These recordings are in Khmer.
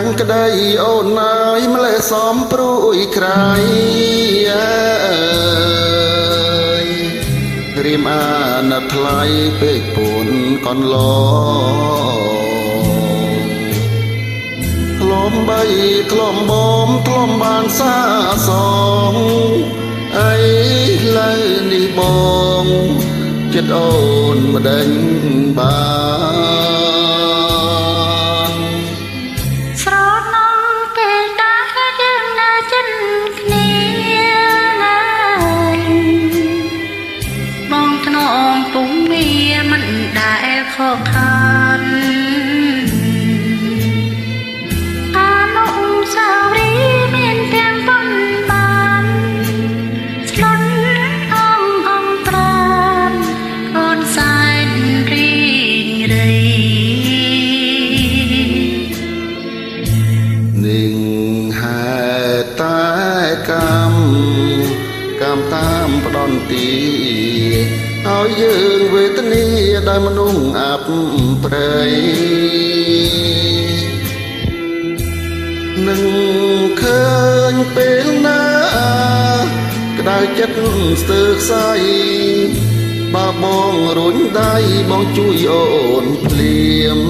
យ៉ាងក្តីអូនណាយម្លេះសំព្រួយក្រៃរៀមអាណិតថ្លៃពេកពួនកនឡក្លំបីក្លំបំក្លំបានសាសងអីលើនេះបងចិត្តអូនម្ដេញបានស្រណងពេលតាយើងនៅចិនគ្នាបងថ្នមពុំមានមិនដែលខកខានកម្មតាមផ្ដន់ទីឲ្យយើងវេទនាដោយមនុស្សអាប់ប្រៃនឹងឃើញពេលណាក្តៅចិត្តស្ទើរខ្សែបើបងរុញដៃបងជួយអូនភ្លាម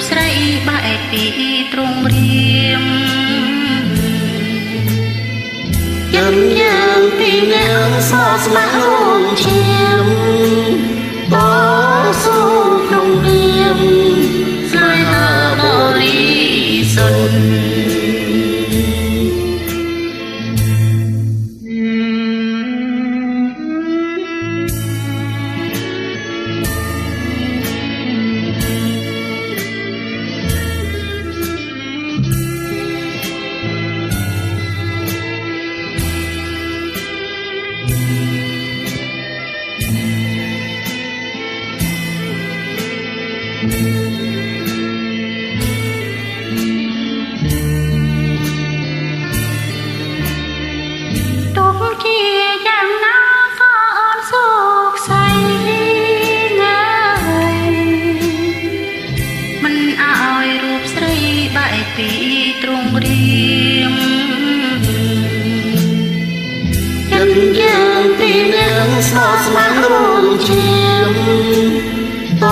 ស្រីបែកពីទ្រង់រៀមយើងយើងពីនាងស្មោះស្ម័គ្ររួមឈាមតស៊ូក្នុងនាមស្នេហាបរិសុទ្ធទុកជាយ៉ាងណាក៏អូនសុខស័យណាស់មិនឲ្យរូបស្រីបែកពីទ្រង់រៀមចិត្តយើងពីនាងស្មោះស្ម័គ្ររួមឈាមត